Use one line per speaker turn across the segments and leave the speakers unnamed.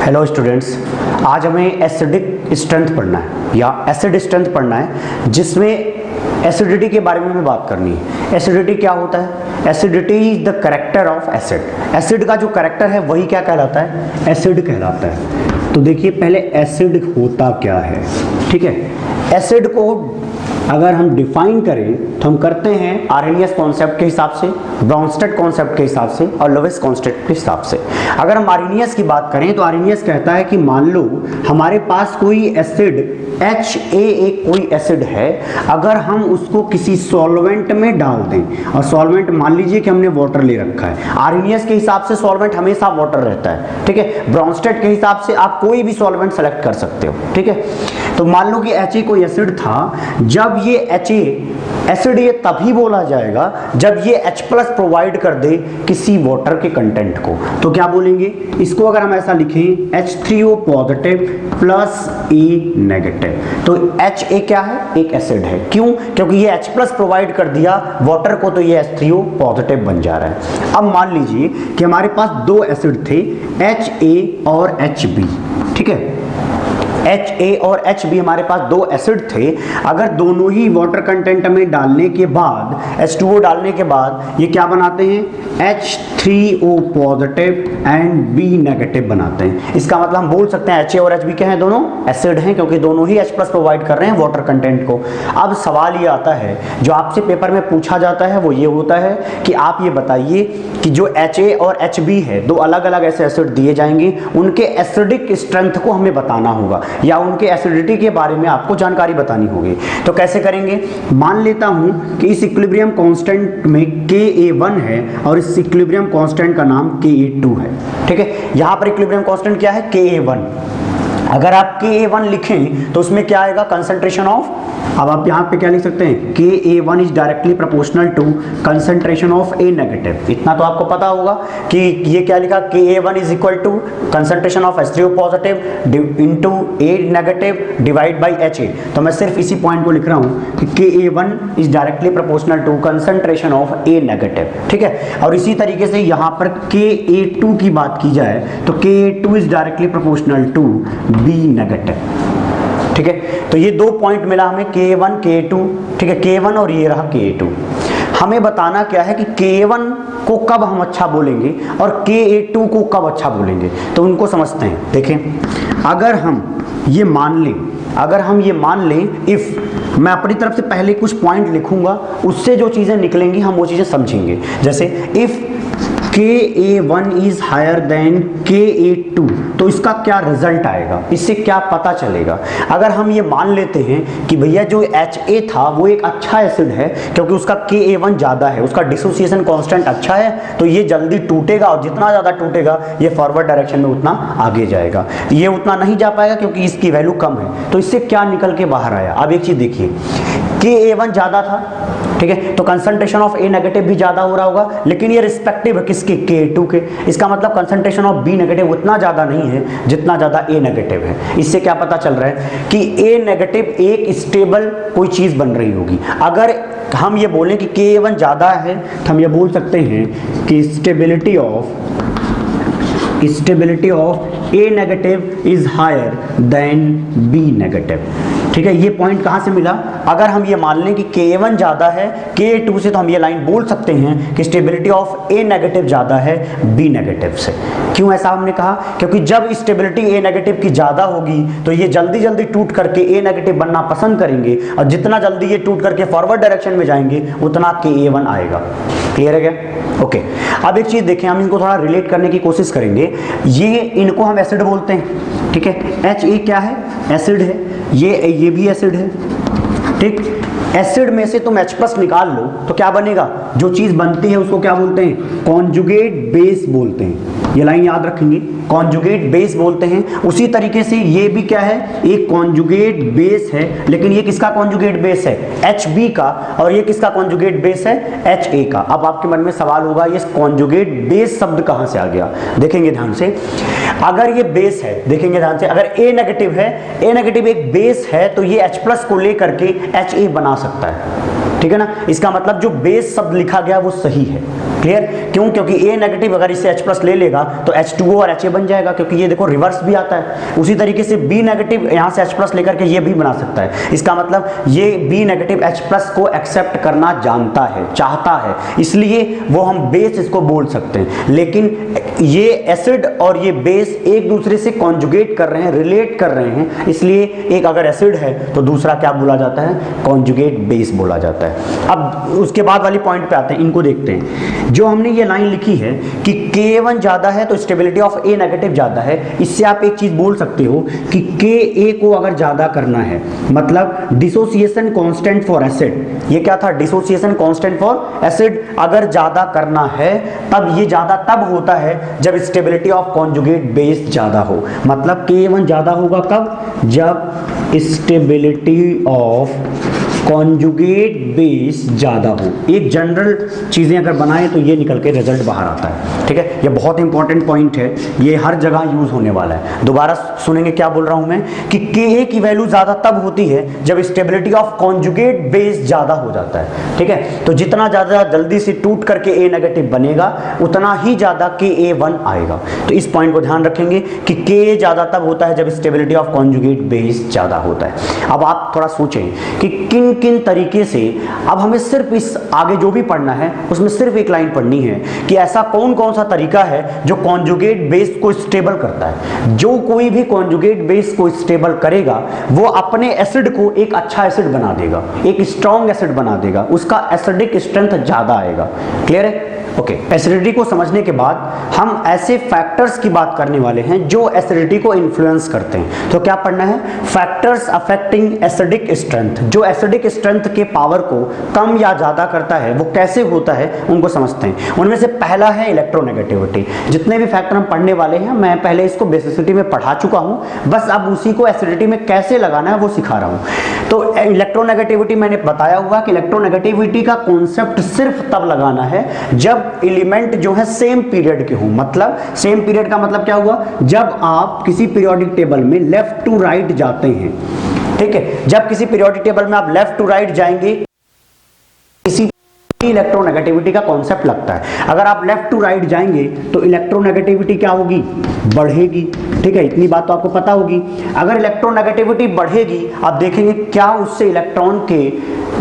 Hello students, आज हमें acidic strength पढ़ना है या एसिड स्ट्रेंथ पढ़ना है, जिसमें एसिडिटी के बारे में हमें बात करनी है। एसिडिटी क्या होता है? Acidity is the character of acid. Acid का जो कैरेक्टर है वही क्या कहलाता है? एसिड कहलाता है। तो देखिए पहले एसिड होता क्या है, ठीक है। एसिड को अगर हम डिफाइन करें तो हम करते हैं आर्हेनियस कॉन्सेप्ट के हिसाब से, ब्राउनस्टेड कॉन्सेप्ट के हिसाब से और लोवेस कॉन्सेप्ट के हिसाब से। अगर हम आर्हेनियस की बात करें तो आर्हेनियस कहता है कि मान लो हमारे पास कोई एसिड HA कोई एसिड है, अगर हम उसको किसी सॉल्वेंट में डाल दें, और सॉल्वेंट मान लीजिए कि हमने वाटर ले रखा है। आर्हेनियस के हिसाब से सॉल्वेंट हमेशा वाटर रहता है, ठीक है। ब्राउनस्टेड के हिसाब से आप कोई भी सॉल्वेंट सेलेक्ट कर सकते हो, ठीक है। तो मान लो कि HA कोई एसिड था, जब ये HA एसिड ये तभी बोला जाएगा जब ये H+ प्रोवाइड कर दे किसी वाटर के कंटेंट को। तो क्या बोलेंगे इसको? अगर हम ऐसा लिखें H3O positive plus A negative, तो HA क्या है? एक एसिड है। क्यों? क्योंकि ये H+ प्रोवाइड कर दिया वाटर को, तो ये H3O पॉजिटिव बन जा रहा है। अब मान लीजिए कि हमारे पास दो एसिड थे, HA और HB, ठीक है। HA और HB हमारे पास दो एसिड थे। अगर दोनों ही वाटर कंटेंट में डालने के बाद, H2O डालने के बाद, ये क्या बनाते हैं? H3O positive and B negative बनाते हैं। इसका मतलब हम बोल सकते हैं HA और HB क्या हैं? दोनों एसिड हैं, क्योंकि दोनों ही H+ प्रोवाइड कर रहे हैं वाटर कंटेंट को। अब सवाल ये आता है, जो आपसे पेपर में पूछा जाता है वो ये होता है कि आप ये बताइए कि जो HA और HB है, दो अलग अलग ऐसे एसिड दिए जाएंगे, उनके एसिडिक स्ट्रेंथ को हमें बताना होगा या उनके एसिडिटी के बारे में आपको जानकारी बतानी होगी। तो कैसे करेंगे? मान लेता हूं कि इस इक्विलिब्रियम कांस्टेंट में Ka1 है और इस इक्विलिब्रियम कांस्टेंट का नाम Ka2 है, ठीक है। यहां पर इक्विलिब्रियम कांस्टेंट क्या है? Ka1। अगर आप Ka1 लिखें तो उसमें क्या आएगा? कंसंट्रेशन ऑफ, अब आप यहाँ पे क्या लिख सकते हैं? Ka1 is directly proportional to concentration of A negative. इतना तो आपको पता होगा कि ये क्या लिखा? Ka1 is equal to concentration of H3O positive into A negative divide by HA। तो मैं सिर्फ इसी पॉइंट को लिख रहा हूँ कि Ka1 is directly proportional to concentration of A negative, ठीक है। और इसी तरीके से यहाँ पर Ka2 की बात की जाए तो Ka2 is directly proportional to B negative, ठीक है। तो ये दो पॉइंट मिला हमें, K1 K2, ठीक है। K1 और ये रहा K2। हमें बताना क्या है कि K1 को कब हम अच्छा बोलेंगे और Ka2 को कब अच्छा बोलेंगे, तो उनको समझते हैं। देखें, अगर हम ये मान लें इफ, मैं अपनी तरफ से पहले कुछ पॉइंट लिखूंगा, उससे जो चीजें निकलेंगी हम वो चीजें समझेंगे। जैसे if Ka1 is higher then Ka2, तो इसका क्या रिजल्ट आएगा, इससे क्या पता चलेगा? अगर हम ये मान लेते हैं कि भैया जो HA था वो एक अच्छा एसिड है, क्योंकि उसका Ka1 ज़्यादा है, उसका डिसोसिएशन कांस्टेंट अच्छा है, तो ये जल्दी टूटेगा, और जितना ज़्यादा टूटेगा ये फॉरवर्ड डायरेक्शन में उतना आगे जाएगा। ये उतना नहीं जा पाएगा क्योंकि इसकी वैल्यू कम है। तो इससे क्या निकल के बाहर आया? अब एक चीज़ देखिए, Ka1 ज़्यादा था, ठीक है, तो कंसंट्रेशन ऑफ A नेगेटिव भी ज्यादा हो रहा होगा, लेकिन ये रिस्पेक्टिव है किसके? Ka2 के। इसका मतलब कंसंट्रेशन ऑफ B नेगेटिव उतना ज्यादा नहीं है जितना ज्यादा A नेगेटिव है। इससे क्या पता चल रहा है कि A नेगेटिव एक स्टेबल कोई चीज बन रही होगी। अगर हम ये बोलें कि Ka1 ज्यादा है तो हम ये बोल सकते हैं कि stability of A negative is higher than B negative, ठीक है। ये पॉइंट कहां से मिला? अगर हम ये मान लें कि Ka1 ज्यादा है Ka2 से, तो हम ये लाइन बोल सकते हैं कि स्टेबिलिटी ऑफ A नेगेटिव ज्यादा है B नेगेटिव से। क्यों ऐसा हमने कहा? क्योंकि जब स्टेबिलिटी A नेगेटिव की ज्यादा होगी तो ये जल्दी जल्दी टूट करके A नेगेटिव बनना पसंद करेंगे, और जितना जल्दी ये टूट करके फॉरवर्ड डायरेक्शन में जाएंगे उतना Ka1 आएगा। क्लियर है क्या? ओके। अब एक चीज देखें, हम इनको थोड़ा रिलेट करने की कोशिश करेंगे। ये इनको हम एसिड बोलते हैं, ठीक है। HA क्या है? एसिड है। ये भी एसिड है, ठीक। एसिड में से तुम H+ निकाल लो तो क्या बनेगा? जो चीज बनती है उसको क्या बोलते हैं? कॉन्जुगेट बेस बोलते हैं। ये लाइन याद रखेंगे, कॉन्जुगेट बेस बोलते हैं। उसी तरीके से ये भी क्या है? एक कॉन्जुगेट बेस है, लेकिन ये किसका कॉन्जुगेट बेस है? HB का। और ये किसका कॉन्जुगेट बेस है? HA का। अब आपके मन में सवाल होगा ये कॉन्जुगेट बेस शब्द कहां से आ गया? देखेंगे ध्यान से, अगर ये बेस है, देखेंगे ध्यान से, अगर A नेगेटिव है, A नेगेटिव एक बेस है, तो ये H+ को लेकर के HA बना सकता है, ठीक है ना। इसका मतलब जो बेस शब्द लिखा गया वो सही है। क्लियर? क्यों? क्योंकि A नेगेटिव अगर इससे H+ ले लेगा तो H2O और Ha बन जाएगा, क्योंकि ये देखो रिवर्स भी आता है। उसी तरीके से B नेगेटिव यहाँ से H+ लेकर के ये भी बना सकता है। इसका मतलब ये B नेगेटिव H+ को एक्सेप्ट करना जानता है, चाहता है, इसलिए वो हम बेस इसको बोल सकते हैं। लेकिन ये एसिड और ये बेस एक दूसरे से कॉन्जुगेट कर रहे हैं, रिलेट कर रहे हैं, इसलिए एक अगर एसिड है तो दूसरा क्या बोला जाता है? कॉन्जुगेट बेस बोला जाता है। अब उसके बाद वाली पॉइंट पे आते हैं, इनको देखते हैं। जो हमने ये लाइन लिखी है कि Ka1 ज्यादा है तो स्टेबिलिटी ऑफ A नेगेटिव ज्यादा है, इससे आप एक चीज बोल सकते हो कि Ka को अगर ज्यादा करना है, मतलब डिसोसिएशन कांस्टेंट फॉर एसिड, ये क्या था? डिसोसिएशन कांस्टेंट फॉर एसिड अगर ज्यादा करना है तब ये ज्यादा तब होता है जब स्टेबिलिटी ऑफ कॉन्जुगेट बेस ज्यादा हो। मतलब Ka1 ज्यादा होगा कब? जब स्टेबिलिटी ऑफ कॉन्जुगेट बेस ज्यादा हो। एक जनरल चीजें अगर बनाए तो ये निकल के रिजल्ट बाहर आता है। ठीक है, ये बहुत इंपॉर्टेंट पॉइंट है, ये हर जगह यूज होने वाला है। दोबारा सुनेंगे क्या बोल रहा हूं मैं कि Ka की वैल्यू ज्यादा तब होती है जब स्टेबिलिटी ऑफ कॉन्जुगेट बेस ज्यादा हो जाता है। ठीक है, तो जितना ज्यादा जल्दी से टूट करके A नेगेटिव बनेगा उतना ही ज्यादा Ka1 आएगा। तो इस पॉइंट को ध्यान रखेंगे कि Ka ज्यादा तब होता है जब स्टेबिलिटी ऑफ कॉन्जुगेट बेस ज्यादा होता है। अब आप थोड़ा सोचें कि किन किन तरीके से, अब हमें सिर्फ इस आगे जो भी पढ़ना है उसमें सिर्फ एक लाइन पढ़नी है कि ऐसा कौन कौन सा तरीका है जो कॉन्जुगेट बेस को स्टेबल करता है। जो कोई भी कॉन्जुगेट बेस को स्टेबल करेगा वो अपने एसिड को एक अच्छा एसिड बना देगा, एक स्ट्रॉन्ग एसिड बना देगा, उसका एसिडिक स्ट्रेंथ ज्यादा आएगा। क्लियर है? ओके, एसिडिटी को समझने के बाद हम ऐसे फैक्टर्स की बात करने वाले हैं जो एसिडिटी को इन्फ्लुएंस करते हैं। तो क्या पढ़ना है? Factors affecting acidic strength. जो एसिडिक स्ट्रेंथ के पावर को कम या ज्यादा करता है वो कैसे होता है उनको समझते हैं। उनमें से पहला है इलेक्ट्रोनेगेटिविटी। जितने भी फैक्टर हम पढ़ने वाले हैं मैं पहले इसको बेसिसिटी में पढ़ा चुका हूं, बस अब उसी को एसिडिटी में कैसे लगाना है वो सिखा रहा हूं। तो इलेक्ट्रोनेगेटिविटी मैंने बताया हुआ कि इलेक्ट्रोनेगेटिविटी का कॉन्सेप्ट सिर्फ तब लगाना है जब एलिमेंट जो है सेम पीरियड के हो। मतलब सेम पीरियड का मतलब क्या हुआ? जब आप किसी पीरियोडिक टेबल में लेफ्ट टू राइट जाते हैं। ठीक है, जब किसी पीरियोडिक टेबल में आप लेफ्ट टू राइट जाएंगे किसी इलेक्ट्रोनेगेटिविटी का कॉन्सेप्ट लगता है। अगर आप लेफ्ट टू राइट जाएंगे तो इलेक्ट्रोनेगेटिविटी क्या होगी? बढ़ेगी। ठीक है, इतनी बात तो आपको पता होगी। अगर इलेक्ट्रोनेगेटिविटी बढ़ेगी, आप देखेंगे क्या उससे इलेक्ट्रॉन के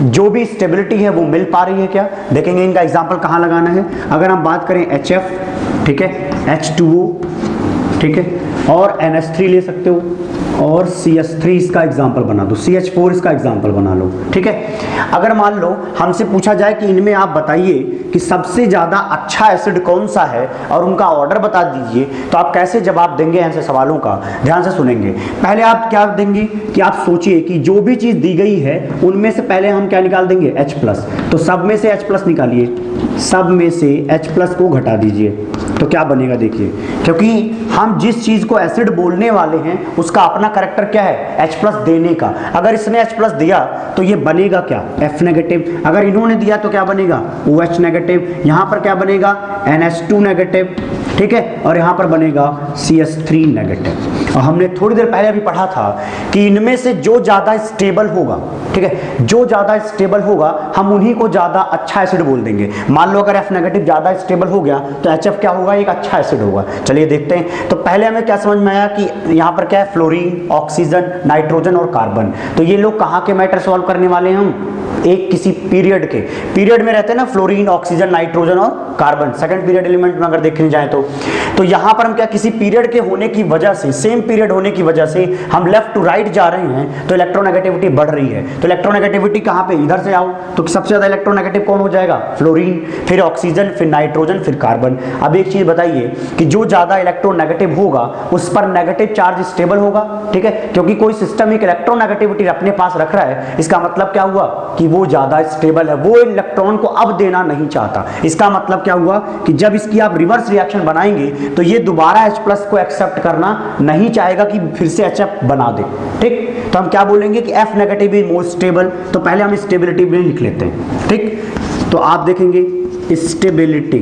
जो भी स्टेबिलिटी है वो मिल पा रही है क्या? देखेंगे इनका एग्जांपल कहां लगाना है। अगर हम बात करें HF, ठीक है, H2O, ठीक है, और NH3 ले सकते हो, और CH3 इसका एग्जाम्पल बना दो, CH4 इसका एग्जाम्पल बना लो। ठीक है, अगर मान लो हमसे पूछा जाए कि इनमें आप बताइए कि सबसे ज्यादा अच्छा एसिड कौन सा है और उनका ऑर्डर बता दीजिए, तो आप कैसे जवाब देंगे ऐसे सवालों का? ध्यान से सुनेंगे। पहले आप क्या देंगे कि आप सोचिए कि जो भी चीज दी गई है उनमें से पहले हम क्या निकाल देंगे? H+। तो सब में से H+ निकालिए, सब में से H+ को घटा दीजिए, तो क्या बनेगा देखिए। क्योंकि हम जिस चीज को एसिड बोलने वाले हैं उसका अपना करैक्टर क्या है? H+ देने का। अगर इसने H+ दिया तो ये बनेगा क्या? F negative. अगर इन्होंने दिया तो क्या बनेगा? OH negative. यहां पर क्या बनेगा? NH2 negative. ठीक है, और यहां पर बनेगा CH3 नेगेटिव। और हमने थोड़ी देर पहले अभी पढ़ा था कि इनमें से जो ज्यादा स्टेबल होगा, ठीक है, जो ज्यादा स्टेबल होगा हम उन्हीं को ज्यादा अच्छा एसिड बोल देंगे। मान लो अगर F नेगेटिव ज्यादा स्टेबल हो गया तो HF क्या होगा? एक अच्छा एसिड होगा। चलिए देखते हैं। तो पहले हमें क्या समझ में आया कि यहाँ पर क्या है? फ्लोरीन, ऑक्सीजन, नाइट्रोजन और कार्बन। तो ये लोग कहाँ के मैटर सॉल्व करने वाले हैं हम? एक किसी पीरियड के, पीरियड में रहते हैं ना फ्लोरीन, ऑक्सीजन, नाइट्रोजन और कार्बन, सेकंड पीरियड एलिमेंट में अगर देखने जाए तो यहाँ पर हम क्या किसी पीरियड के होने की वजह से, सेम पीरियड होने की वजह से हम लेफ्ट टू राइट जा रहे हैं तो इलेक्ट्रोनेगेटिविटी बढ़ रही है। तो इलेक्ट्रोनेगेटिविटी कहाँ पे? इधर से आओ तो सबसे ज्यादा इलेक्ट्रोनेगेटिव कौन हो जाएगा? फ्लोरीन, फिर ऑक्सीजन, फिर नाइट्रोजन, फिर कार्बन। अब एक चीज बताइए कि जो ज्यादा इलेक्ट्रोनेगेटिव होगा उस पर नेगेटिव चार्ज स्टेबल होगा। ठीक है, क्योंकि कोई सिस्टम एक इलेक्ट्रोनेगेटिविटी अपने पास रख रहा है, इसका मतलब क्या हुआ कि वो ज्यादा स्टेबल है, वो इलेक्ट्रॉन को अब देना नहीं चाहता। इसका मतलब क्या हुआ कि जब इसकी आप रिवर्स रिएक्शन बनाएंगे तो ये दोबारा H+ को एक्सेप्ट करना नहीं चाहेगा कि फिर से HF बना दे। ठीक, तो हम क्या बोलेंगे कि F negative is most stable. तो पहले हम स्टेबिलिटी भी लिख लेते हैं। ठीक, तो आप देखेंगे stability,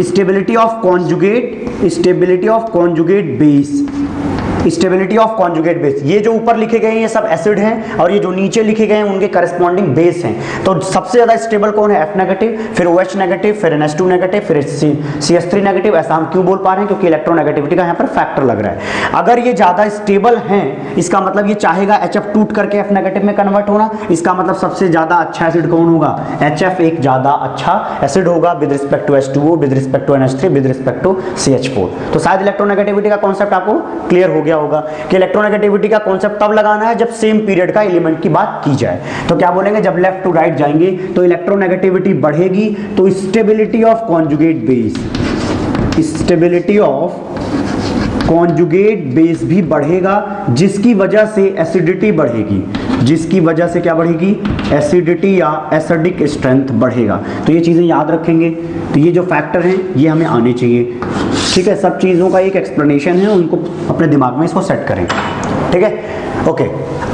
stability of conjugate, stability of conjugate base, stability of conjugate base, ये जो ऊपर लिखे गए हैं ये सब एसिड हैं और ये जो नीचे लिखे गए हैं उनके करस्पॉन्डिंग बेस हैं। तो सबसे ज्यादा स्टेबल कौन है? F नेगेटिव, फिर OH नेगेटिव, फिर NH2 नेगेटिव, फिर CH3 नेगेटिव। ऐसा हम क्यों बोल पा रहे हैं? क्योंकि इलेक्ट्रोनेगेटिविटी का यहाँ पर फैक्टर लग रहा है। अगर ये ज्यादा स्टेबल हैं, इसका मतलब ये चाहेगा HF टूट करके F नेगेटिव में कन्वर्ट होना। इसका मतलब सबसे ज्यादा अच्छा एसिड कौन होगा? HF एक ज्यादा अच्छा एसिड होगा with respect to H2O, with respect to NH3, with respect to CH4। तो शायद इलेक्ट्रोनेगेटिविटी का कॉन्सेप्ट आपको क्लियर हो गया होगा कि इलेक्ट्रोनेगेटिविटी का कॉन्सेप्ट तब लगाना है जब सेम पीरियड का एलिमेंट की बात की जाए। तो क्या बोलेंगे? जब लेफ्ट टू राइट जाएंगे तो इलेक्ट्रोनेगेटिविटी बढ़ेगी तो stability of conjugate base, stability of conjugate base भी बढ़ेगा, जिसकी वजह से एसिडिटी बढ़ेगी, जिसकी वजह से क्या बढ़ेगी? एसिडिटी या एसिडिक स्ट्रेंथ बढ़ेगा। तो ये चीजें याद रखेंगे। तो ये जो फैक्टर हैं ये हमें आने चाहिए, ठीक है। सब चीजों का एक एक्सप्लेनेशन है, उनको अपने दिमाग में इसको सेट करें, ठीक है। ओके,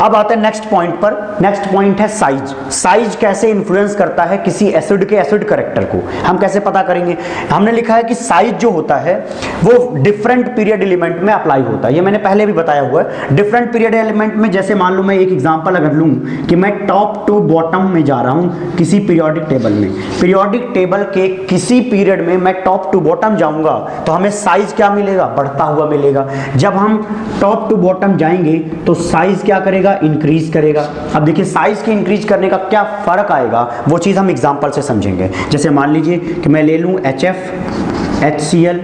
अब आते हैं नेक्स्ट पॉइंट पर। नेक्स्ट पॉइंट है साइज। साइज कैसे इन्फ्लुएंस करता है किसी एसिड के एसिड कैरेक्टर को, हम कैसे पता करेंगे? हमने लिखा है कि साइज जो होता है वो डिफरेंट पीरियड एलिमेंट में अप्लाई होता है। ये मैंने पहले भी बताया हुआ है। डिफरेंट पीरियड एलिमेंट में, जैसे मान लो मैं एक एग्जांपल अगर लूं कि मैं टॉप टू बॉटम में जा रहा हूं किसी पीरियोडिक टेबल में, पीरियोडिक टेबल के किसी पीरियड में मैं टॉप टू बॉटम जाऊंगा तो हमें साइज क्या मिलेगा? बढ़ता हुआ मिलेगा। जब हम टॉप टू बॉटम जाएंगे तो साइज क्या करेगा? इंक्रीज करेगा। अब देखिए साइज के इंक्रीज करने का क्या फर्क आएगा वो चीज हम एग्जांपल से समझेंगे। जैसे मान लीजिए कि मैं ले लूं HF, HCl,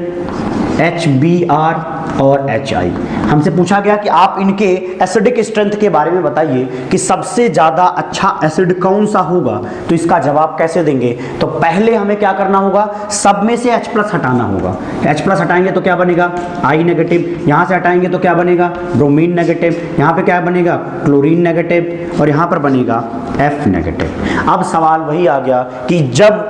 HBr और HI। हमसे पूछा गया कि आप इनके एसिडिक स्ट्रेंथ के बारे में बताइए कि सबसे ज्यादा अच्छा एसिड कौन सा होगा। तो इसका जवाब कैसे देंगे? तो पहले हमें क्या करना होगा? सब में से H+ हटाना होगा। H+ हटाएंगे तो क्या बनेगा? I negative. यहां से हटाएंगे तो क्या बनेगा? Bromine negative. यहां पे क्या बनेगा? Chlorine negative. और यहां पर बनेगा F नेगेटिव। अब सवाल वही आ गया कि जब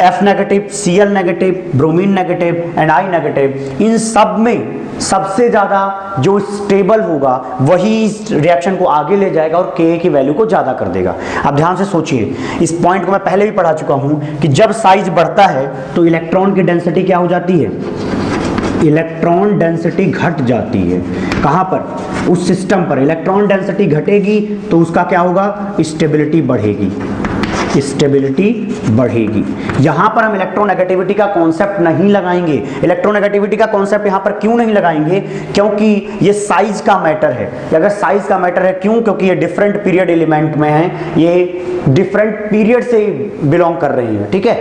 F negative, Cl negative, bromine negative and I negative, इन सब में सबसे ज्यादा जो स्टेबल होगा वही इस रिएक्शन को आगे ले जाएगा और Ka की वैल्यू को ज्यादा कर देगा। अब ध्यान से सोचिए, इस पॉइंट को मैं पहले भी पढ़ा चुका हूं कि जब साइज बढ़ता है तो इलेक्ट्रॉन की डेंसिटी क्या हो जाती है? इलेक्ट्रॉन डेंसिटी घट जाती है। कहां पर? उस सिस्टम पर इलेक्ट्रॉन डेंसिटी घटेगी तो उसका क्या होगा? स्टेबिलिटी बढ़ेगी, स्टेबिलिटी बढ़ेगी। यहां पर हम इलेक्ट्रोनेगेटिविटी का कॉन्सेप्ट नहीं लगाएंगे। इलेक्ट्रोनेगेटिविटी का कॉन्सेप्ट यहां पर क्यों नहीं लगाएंगे? क्योंकि ये साइज का मैटर है। अगर साइज का मैटर है, क्यों? क्योंकि ये डिफरेंट पीरियड एलिमेंट में है, ये डिफरेंट पीरियड से बिलोंग कर रही है, ठीक है।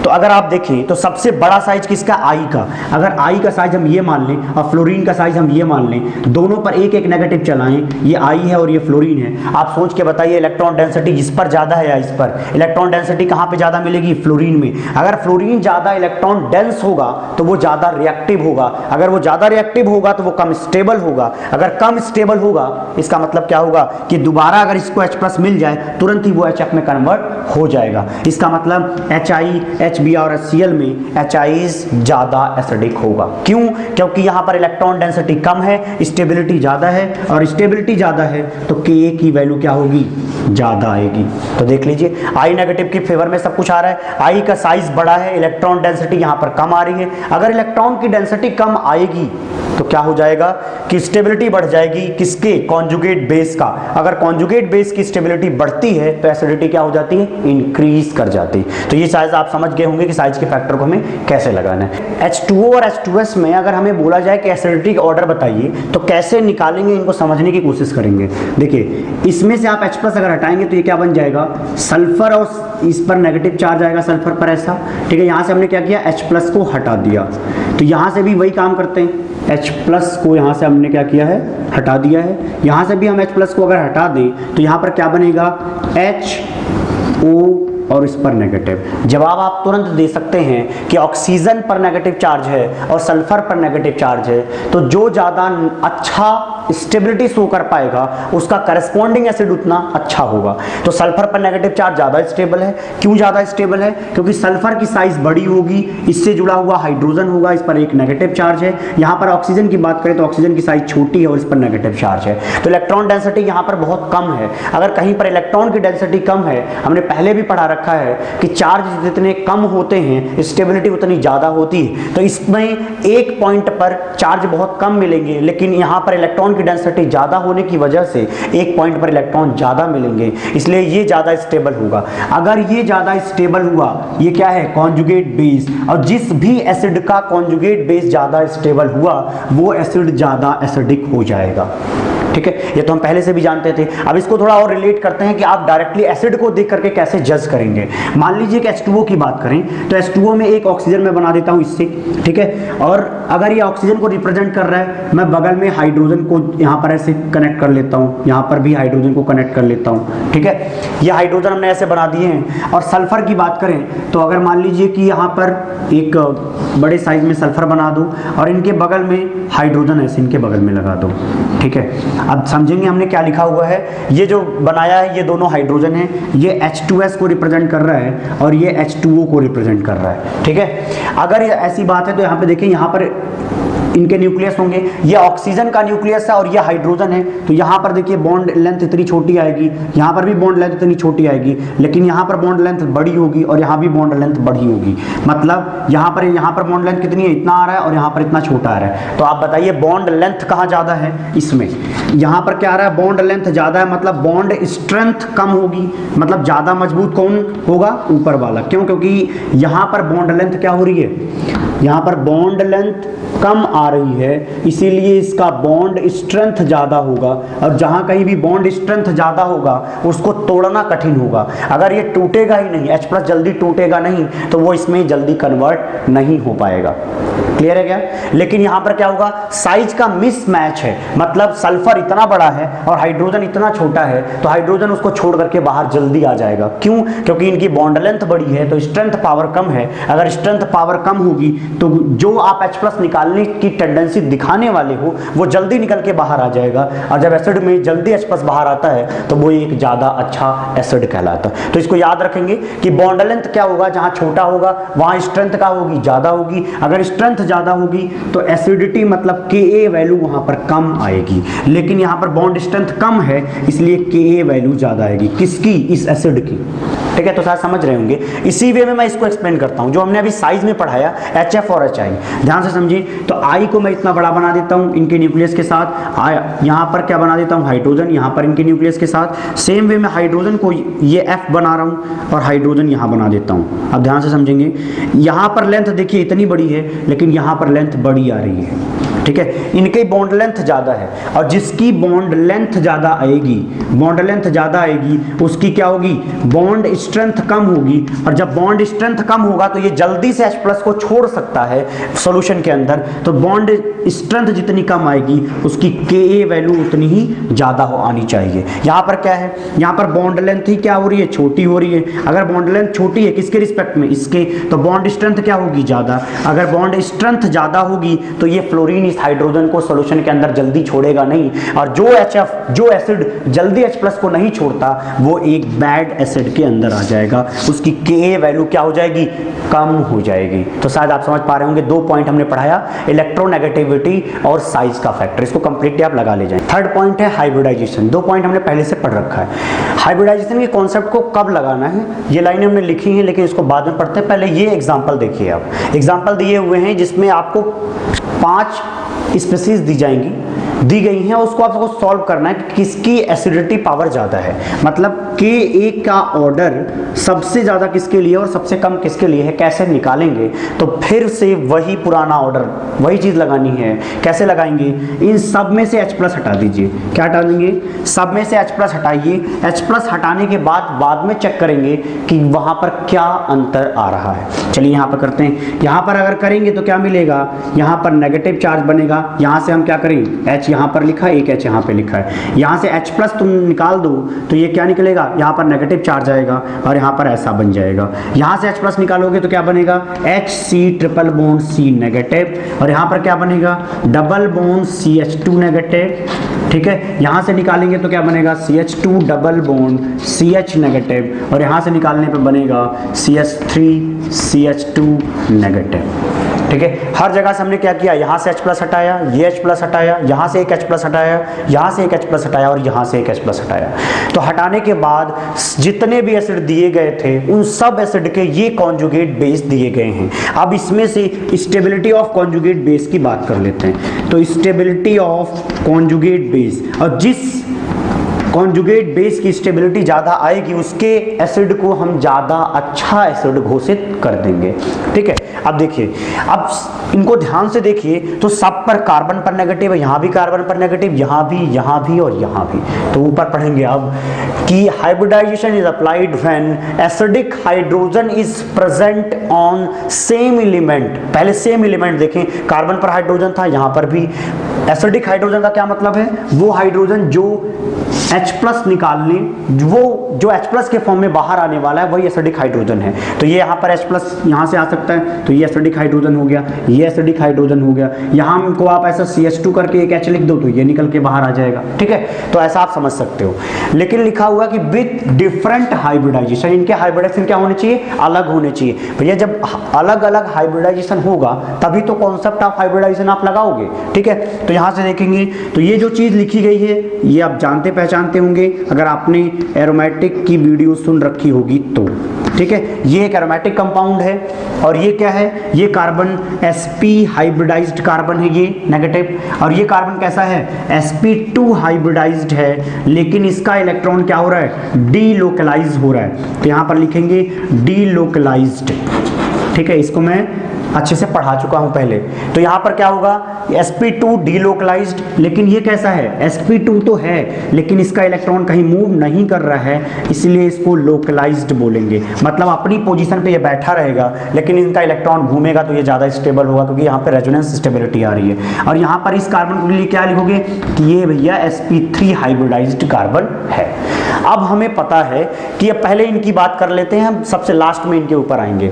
तो अगर आप देखें तो सबसे बड़ा साइज किसका? आई का। अगर आई का साइज हम ये मान लें और फ्लोरीन का साइज हम ये मान लें, दोनों पर एक एक नेगेटिव चलाएं, ये आई है और ये फ्लोरीन है, आप सोच के बताइए इलेक्ट्रॉन डेंसिटी इस पर ज्यादा है या इस पर? इलेक्ट्रॉन डेंसिटी कहां पे ज्यादा मिलेगी? फ्लोरीन में। अगर फ्लोरीन ज्यादा इलेक्ट्रॉन डेंस होगा तो वो ज्यादा रिएक्टिव होगा। अगर वो ज्यादा रिएक्टिव होगा तो वो कम स्टेबल होगा। अगर कम स्टेबल होगा इसका मतलब क्या होगा कि दोबारा अगर इसको H+ मिल जाए तुरंत ही वो HF में कन्वर्ट हो जाएगा। इसका मतलब HI, HBr और HCl में HI ज्यादा एसिडिक होगा। क्यों? क्योंकि यहां पर इलेक्ट्रॉन डेंसिटी कम है, स्टेबिलिटी ज्यादा है, और स्टेबिलिटी ज्यादा है तो Ka की वैल्यू क्या होगी? ज्यादा आएगी। तो देख लीजिए I नेगेटिव के फेवर में सब कुछ आ रहा है। I का साइज बड़ा है, इलेक्ट्रॉन डेंसिटी यहां पर कम आ रही है। अगर इलेक्ट्रॉन की डेंसिटी कम आएगी तो क्या हो जाएगा कि स्टेबिलिटी बढ़ जाएगी किसके? कॉन्जुगेट बेस का। अगर कॉन्जुगेट बेस की स्टेबिलिटी बढ़ती है तो एसिडिटी क्या हो जाती है? इंक्रीज कर जाती है। तो ये साइज आप समझ गए होंगे कि साइज के फैक्टर को हमें कैसे लगाना है। H2O और H2S में अगर हमें बोला जाए कि एसिडिटी का ऑर्डर बताइए तो कैसे निकालेंगे, इनको समझने की कोशिश करेंगे। देखिए इसमें से आप H+ अगर हटाएंगे तो ये क्या बन जाएगा? सल्फर, और इस पर नेगेटिव चार्ज आएगा सल्फर पर, ऐसा, ठीक है। यहां से हमने क्या किया? H+ को हटा दिया। तो यहां से भी वही काम करते हैं, H+ को यहां से हमने क्या किया है? हटा दिया है। यहां से भी हम H+ को अगर हटा दें तो यहां पर क्या बनेगा? HO और इस पर नेगेटिव। जवाब आप तुरंत दे सकते हैं कि ऑक्सीजन पर नेगेटिव चार्ज है और सल्फर पर नेगेटिव चार्ज है, तो जो ज्यादा अच्छा स्टेबिलिटी शो कर पाएगा उसका करस्पॉन्डिंग एसिड उतना अच्छा होगा। तो सल्फर पर नेगेटिव चार्ज ज्यादा स्टेबल है। क्यों ज्यादा स्टेबल है? क्योंकि सल्फर की साइज बड़ी होगी, इससे जुड़ा हुआ हाइड्रोजन होगा, इस पर एक नेगेटिव चार्ज है। यहां पर ऑक्सीजन की बात करें तो ऑक्सीजन की साइज छोटी है और इस पर नेगेटिव चार्ज है। तो इलेक्ट्रॉन डेंसिटी यहां पर बहुत कम है। अगर कहीं पर इलेक्ट्रॉन की डेंसिटी कम है, हमने पहले भी पढ़ा रखा है कि चार्ज जितने कम होते हैं स्टेबिलिटी उतनी ज्यादा होती है। तो इसमें एक पॉइंट पर चार्ज बहुत कम मिलेंगे, लेकिन यहां पर इलेक्ट्रॉन की की डेंसिटी ज़्यादा होने की वजह से एक पॉइंट पर इलेक्ट्रॉन ज़्यादा मिलेंगे, इसलिए ये ज़्यादा स्टेबल होगा। अगर ये ज़्यादा स्टेबल हुआ, ये क्या है, कॉन्जुगेट बेस, और जिस भी एसिड का कॉन्जुगेट बेस ज़्यादा स्टेबल हुआ वो एसिड ज़्यादा एसिडिक हो जाएगा। ठीक है, ये तो हम पहले से भी जानते थे। अब इसको थोड़ा और रिलेट करते हैं कि आप डायरेक्टली एसिड को देख करके कैसे जज करेंगे। मान लीजिए कि H2O की बात करें तो H2O में एक ऑक्सीजन मैं बना देता हूं इससे, ठीक है, और अगर ये ऑक्सीजन को रिप्रेजेंट कर रहा है, मैं बगल में हाइड्रोजन को यहाँ पर ऐसे कनेक्ट कर लेता हूँ, यहाँ पर भी हाइड्रोजन को कनेक्ट कर लेता हूँ। ठीक है, ये हाइड्रोजन हमने ऐसे बना दिए हैं। और सल्फर की बात करें तो अगर मान लीजिए कि यहाँ पर एक बड़े साइज में सल्फर बना दूं और इनके बगल में हाइड्रोजन ऐसे इनके बगल में लगा दूं। ठीक है, अब समझेंगे हमने क्या लिखा हुआ है। ये जो बनाया है ये दोनों हाइड्रोजन है, ये H2S को रिप्रेजेंट कर रहा है और ये H2O को रिप्रेजेंट कर रहा है। ठीक है, अगर ऐसी बात है तो यहाँ पे देखिए, यहाँ पर इनके न्यूक्लियस होंगे, ये ऑक्सीजन का न्यूक्लियस है और ये हाइड्रोजन है, तो यहाँ पर देखिए बॉन्ड लेंथ इतनी छोटी आएगी, यहाँ पर भी बॉन्ड लेंथ इतनी छोटी आएगी, लेकिन यहाँ पर बॉन्ड लेंथ बड़ी होगी और यहाँ भी बॉन्ड लेंथ बड़ी होगी। मतलब यहाँ पर बॉन्ड लेंथ कितनी है, इतना आ रहा है और यहाँ पर इतना छोटा आ रहा है। तो आप बताइए बॉन्ड लेंथ कहाँ ज़्यादा है, इसमें। यहाँ पर क्या आ रहा है, बॉन्ड लेंथ ज़्यादा है, मतलब बॉन्ड स्ट्रेंथ कम होगी, मतलब ज़्यादा मजबूत कौन होगा, ऊपर वाला। क्यों, क्योंकि यहाँ पर बॉन्ड लेंथ क्या हो रही है, यहाँ पर बॉन्ड लेंथ कम आ रही है, इसीलिए इसका बॉन्ड स्ट्रेंथ ज़्यादा होगा। और जहाँ कहीं भी बॉन्ड स्ट्रेंथ ज़्यादा होगा उसको तोड़ना कठिन होगा। अगर ये टूटेगा ही नहीं, H+ जल्दी टूटेगा नहीं, तो वो इसमें जल्दी कन्वर्ट नहीं हो पाएगा। क्लियर है क्या। लेकिन यहाँ पर क्या होगा, साइज का मिसमैच है, मतलब सल्फर इतना बड़ा है और हाइड्रोजन इतना छोटा है, तो हाइड्रोजन उसको छोड़ करके बाहर जल्दी आ जाएगा। क्यों, क्योंकि इनकी बॉन्ड लेंथ बड़ी है तो स्ट्रेंथ पावर कम है। अगर स्ट्रेंथ पावर कम होगी तो जो आप H+ निकालने की टेंडेंसी दिखाने वाले हो वो जल्दी निकल के बाहर आ जाएगा। और जब एसिड में जल्दी H+ बाहर आता है तो वो एक ज़्यादा अच्छा एसिड कहलाता है। तो इसको याद रखेंगे कि बॉन्ड लेंथ क्या होगा, जहाँ छोटा होगा वहाँ स्ट्रेंथ का होगी, ज़्यादा होगी। अगर स्ट्रेंथ ज़्यादा होगी तो एसिडिटी मतलब Ka वैल्यू वहाँ पर कम आएगी। लेकिन यहाँ पर बॉन्ड स्ट्रेंथ कम है इसलिए Ka वैल्यू ज़्यादा आएगी। किसकी, इस एसिड की। ठीक है, तो शायद समझ रहे होंगे। इसी वे में मैं इसको एक्सप्लेन करता हूँ जो हमने अभी साइज में पढ़ाया, HF और HI। ध्यान से समझिए। तो I को मैं इतना बड़ा बना देता हूँ इनके न्यूक्लियस के साथ, यहाँ पर क्या बना देता हूँ, हाइड्रोजन, यहाँ पर इनके न्यूक्लियस के साथ। सेम वे में हाइड्रोजन को ये F बना रहा हूँ और हाइड्रोजन यहाँ बना देता हूँ। अब ध्यान से समझेंगे, यहाँ पर लेंथ देखिए इतनी बड़ी है लेकिन यहाँ पर लेंथ बड़ी आ रही है। ठीक है, इनकी बॉन्ड लेंथ ज़्यादा है और जिसकी बॉन्ड लेंथ ज़्यादा आएगी, बॉन्ड लेंथ ज़्यादा आएगी, उसकी क्या होगी, बॉन्ड स्ट्रेंथ कम होगी। और जब बॉन्ड स्ट्रेंथ कम होगा तो ये जल्दी से H+ को छोड़ सकता है सॉल्यूशन के अंदर। तो बॉन्ड स्ट्रेंथ जितनी कम आएगी उसकी Ka वैल्यू उतनी ही ज़्यादा आनी चाहिए। यहाँ पर क्या है, यहाँ पर बॉन्ड लेंथ ही क्या हो रही है, छोटी हो रही है। अगर बॉन्ड लेंथ छोटी है किसके रिस्पेक्ट में, इसके, तो बॉन्ड स्ट्रेंथ क्या होगी, ज़्यादा। अगर बॉन्ड स्ट्रेंथ ज़्यादा होगी तो ये फ्लोरीन इस हाइड्रोजन को सॉल्यूशन के अंदर जल्दी छोड़ेगा नहीं। और जो HF, जो एसिड जल्दी H+ को नहीं छोड़ता वो एक बैड एसिड के अंदर आ जाएगा, उसकी Ka वैल्यू क्या हो जाएगी, कम हो जाएगी। तो शायद आप समझ पा रहे होंगे, 2 पॉइंट हमने पढ़ाया, इलेक्ट्रोनेगेटिविटी और साइज का फैक्टर। इसको कंप्लीटली आप लगा ले जाएं। थर्ड पॉइंट है हाइब्रिडाइजेशन। 2 पॉइंट हमने पहले से पढ़ रखा है। हाइब्रिडाइजेशन के कॉन्सेप्ट को कब लगाना है, ये लाइनें हमने लिखी हैं लेकिन इसको बाद में पढ़ते हैं। पहले ये एग्जाम्पल देखिए। आप एग्जाम्पल दिए हुए हैं जिसमें आपको 5 स्पीशीज दी गई हैं, उसको आपको सॉल्व करना है कि किसकी एसिडिटी पावर ज़्यादा है। मतलब Ka का ऑर्डर सबसे ज़्यादा किसके लिए और सबसे कम किसके लिए है, कैसे निकालेंगे। तो फिर से वही पुराना ऑर्डर, वही चीज़ लगानी है। कैसे लगाएंगे, इन सब में से H+ हटा दीजिए। क्या हटा देंगे, सब में से H+ हटाइए। H+ हटाने के बाद में चेक करेंगे कि वहाँ पर क्या अंतर आ रहा है। चलिए यहाँ पर करते हैं। यहाँ पर अगर करेंगे तो क्या मिलेगा, यहाँ पर नेगेटिव चार्ज बनेगा। यहाँ से हम क्या करें, H यहाँ पर लिखा है, एक H यहाँ पे लिखा है। यहाँ से H+ तुम निकाल दो तो ये क्या निकलेगा, यहाँ पर नेगेटिव चार्ज आएगा और यहाँ पर ऐसा बन जाएगा। यहाँ से H+ निकालोगे तो क्या बनेगा, HC triple bond C negative, और यहाँ पर क्या बनेगा, डबल बॉन्ड CH2 नेगेटिव। ठीक है, यहाँ से निकालेंगे तो क्या बनेगा, CH2 double bond CH negative, और यहाँ से निकालने पर बनेगा CH3 CH2 नेगेटिव। ठीक है, हर जगह से हमने क्या किया, यहाँ से H+ हटाया, ये H+ हटाया, यहाँ से एक H+ हटाया, यहाँ से एक H+ हटाया और यहाँ से एक H+ हटाया। तो हटाने के बाद जितने भी एसिड दिए गए थे उन सब एसिड के ये कॉन्जुगेट बेस दिए गए हैं। अब इसमें से स्टेबिलिटी ऑफ कॉन्जुगेट बेस की बात कर लेते हैं। तो स्टेबिलिटी ऑफ कॉन्जुगेट बेस, और जिस कॉन्जुगेट बेस की स्टेबिलिटी ज़्यादा आएगी उसके एसिड को हम ज़्यादा अच्छा एसिड घोषित कर देंगे। ठीक है, अब देखिए, अब इनको ध्यान से देखिए तो सब पर कार्बन पर नेगेटिव है, यहाँ भी कार्बन पर नेगेटिव, यहाँ भी और यहाँ भी। तो ऊपर पढ़ेंगे अब कि hybridisation is applied when acidic hydrogen is present on same element. पहले सेम एलिमेंट देखें, कार्बन पर हाइड्रोजन था, यहाँ पर भी एसिडिक हाइड्रोजन का क्या मतलब है, वो हाइड्रोजन जो H+ निकालने, वो जो H+ के फॉर्म में बाहर आने वाला है वही एसिडिक हाइड्रोजन है। तो ये यहाँ पर H+ यहाँ से आ सकता है, तो ये एसिडिक हाइड्रोजन हो गया, ये एसिडिक हाइड्रोजन हो गया। यहाँ को आप ऐसा CH2 करके एक H लिख दो तो ये निकल के बाहर आ जाएगा। ठीक है, तो ऐसा आप समझ सकते हो। लेकिन लिखा हुआ कि विथ डिफरेंट हाइब्रिडाइजेशन, इनके हाइब्रिडाइजेशन क्या होने चाहिए, अलग होने चाहिए। भैया जब अलग अलग हाइब्रिडाइजेशन होगा तभी तो कॉन्सेप्ट ऑफ हाइब्रिडाइजेशन आप लगाओगे। ठीक है, तो यहाँ से देखेंगे तो ये जो चीज़ लिखी गई है ये आप जानते पहचानते होंगे अगर आपने एरोमेटिक की वीडियो सुन रखी होगी तो। ठीक है, ये एक एरोमेटिक कंपाउंड है और ये क्या है, ये कार्बन sp हाइब्रिडाइज्ड कार्बन है, ये नेगेटिव। और ये कार्बन कैसा है, sp2 हाइब्रिडाइज्ड है, लेकिन इसका इलेक्ट्रॉन क्या हो रहा है, डीलोकलाइज हो रहा है। तो यहाँ पर लिखेंगे डीलोकलाइज्ड। ठीक है, इसको मैं अच्छे से पढ़ा चुका हूं पहले। तो यहां पर क्या होगा, sp2 डीलोकलाइज्ड, लेकिन ये कैसा है, sp2 तो है लेकिन इसका इलेक्ट्रॉन कहीं मूव नहीं कर रहा है, इसलिए इसको लोकलाइज्ड बोलेंगे। मतलब अपनी पोजीशन पे ये बैठा रहेगा लेकिन इनका इलेक्ट्रॉन घूमेगा तो ये ज़्यादा स्टेबल होगा, क्योंकि यहाँ पे रेजोनेंस स्टेबिलिटी आ रही है। और यहाँ पर इस कार्बन के लिए क्या लिखोगे कि ये भैया sp3 हाइब्रिडाइज्ड कार्बन है। अब हमें पता है कि अब पहले इनकी बात कर लेते हैं, हम सबसे लास्ट में इनके ऊपर आएंगे।